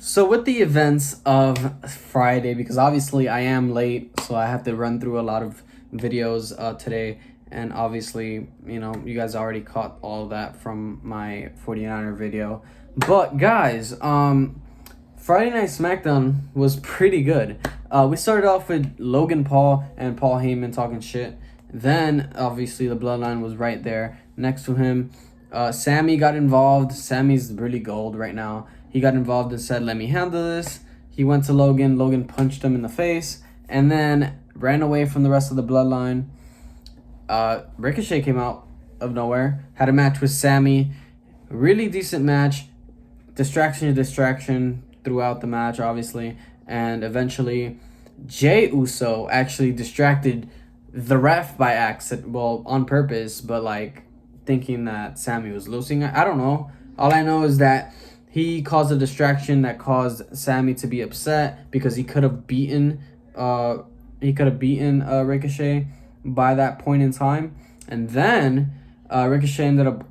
So with the events of Friday, because obviously I am late, so I have to run through a lot of videos today, and obviously, you guys already caught all of that from my 49er video. But guys, Friday Night Smackdown was pretty good. We started off with Logan Paul and Paul Heyman talking shit. Then, obviously, the Bloodline was right there next to him. Sammy got involved. Sammy's really gold right now. He got involved and said, "Let me handle this." He went to Logan. Logan punched him in the face and then ran away from the rest of the Bloodline. Ricochet came out of nowhere, had a match with Sammy. Really decent match. Distraction to distraction throughout the match, obviously. And eventually, Jey Uso actually distracted the ref by accident. Well, on purpose, but thinking that Sammy was losing. I don't know. All I know is that he caused a distraction that caused Sammy to be upset because he could have beaten Ricochet by that point in time. And then Ricochet ended up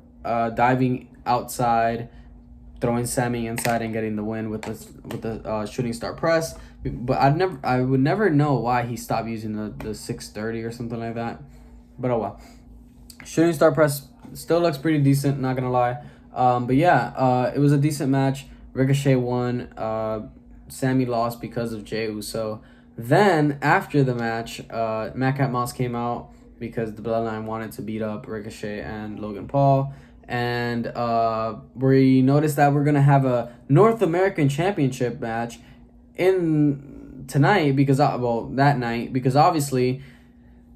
diving outside, throwing Sammy inside and getting the win with the shooting star press. But I would never know why he stopped using the 630 or something like that. But oh well. Shooting star press still looks pretty decent, not gonna lie. But yeah, it was a decent match. Ricochet won. Sammy lost because of Jey Uso. Then after the match, Madcap Moss came out because the Bloodline wanted to beat up Ricochet and Logan Paul. And we noticed that we're gonna have a North American Championship match tonight that night, because obviously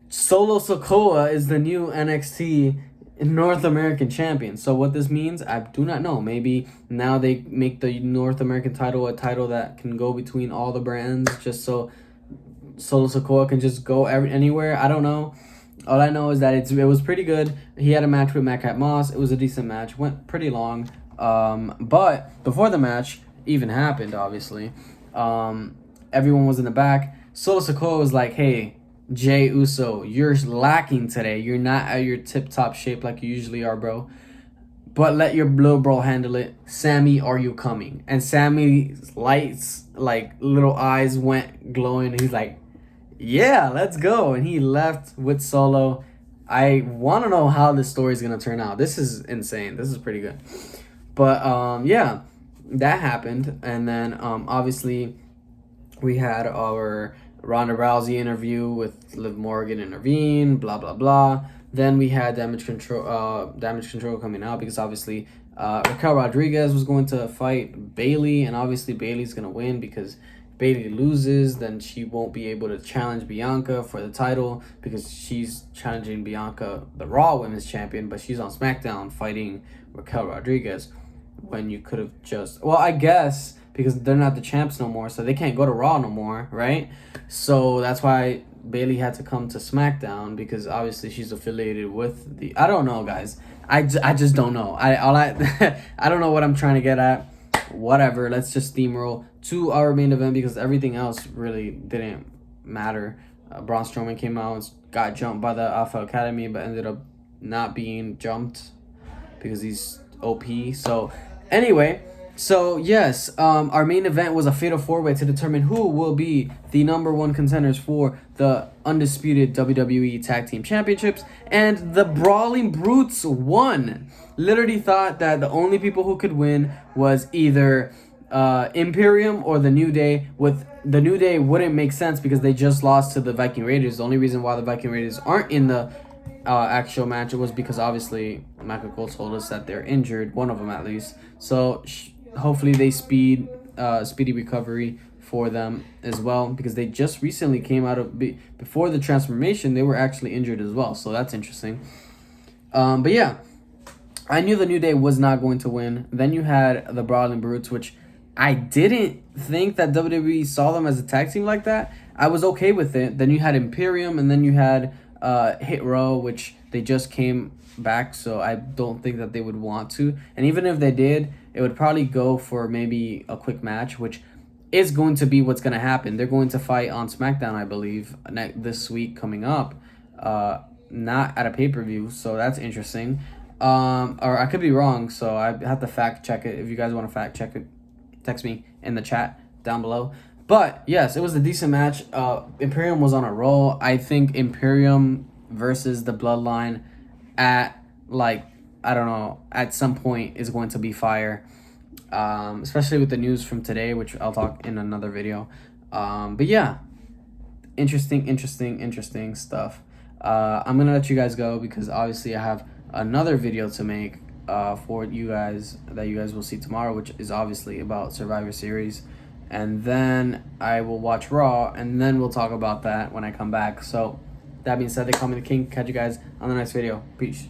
Solo Sikoa is the new NXT North American champion. So what this means, I do not know. Maybe now they make the North American title a title that can go between all the brands, just so Solo Sikoa can just go anywhere. I don't know. All I know is that it was pretty good. He had a match with Madcap Moss. It was a decent match. Went pretty long. But before the match even happened, obviously, everyone was in the back. Solo Sikoa was like, "Hey, Jey Uso, you're lacking today. You're not at your tip-top shape like you usually are, bro. But let your little bro handle it. Sammy, are you coming?" And Sammy's lights, little eyes went glowing. And he's like, "Yeah, let's go." And he left with Solo. I want to know how this story is going to turn out. This is insane. This is pretty good. But, yeah, that happened. And then, obviously, we had our Ronda Rousey interview with Liv Morgan intervene, blah blah blah. Then we had Damage Control coming out because obviously Raquel Rodriguez was going to fight Bayley, and obviously Bayley's gonna win because Bayley loses, then she won't be able to challenge Bianca for the title because she's challenging Bianca, the Raw Women's Champion, but she's on SmackDown fighting Raquel Rodriguez when you could have just, well, I guess because they're not the champs no more, so they can't go to Raw no more, right? So that's why Bayley had to come to SmackDown, because obviously she's affiliated with the... I don't know, guys. I just don't know. I don't know what I'm trying to get at. Whatever. Let's just steamroll to our main event because everything else really didn't matter. Braun Strowman came out and got jumped by the Alpha Academy, but ended up not being jumped because he's OP. So anyway... So, yes, our main event was a fatal four-way to determine who will be the number one contenders for the undisputed WWE Tag Team Championships. And the Brawling Brutes won. Literally thought that the only people who could win was either Imperium or the New Day. With the New Day wouldn't make sense because they just lost to the Viking Raiders. The only reason why the Viking Raiders aren't in the actual match was because obviously Michael Cole told us that they're injured, one of them at least. So... hopefully they speedy recovery for them as well, because they just recently came out of before the transformation. They were actually injured as well, so that's interesting. But yeah, I knew the New Day was not going to win. Then you had the Brawling Brutes, which I didn't think that WWE saw them as a tag team like that. I was okay with it. Then you had Imperium, and then you had Hit Row, which they just came back, so I don't think that they would want to. And even if they did, it would probably go for maybe a quick match, which is going to be what's going to happen. They're going to fight on SmackDown, I believe, this week coming up, not at a pay-per-view, so that's interesting. Or I could be wrong, so I have to fact check it. If you guys want to fact check it, text me in the chat down below. But yes, it was a decent match. Imperium was on a roll. I think Imperium versus the Bloodline at, like, I don't know, at some point is going to be fire. Especially with the news from today, which I'll talk in another video. But yeah, interesting stuff. I'm gonna let you guys go because obviously I have another video to make for you guys that you guys will see tomorrow, which is obviously about Survivor Series. And then I will watch Raw, and then we'll talk about that when I come back. So that being said, they call me the King. Catch you guys on the next video. Peace.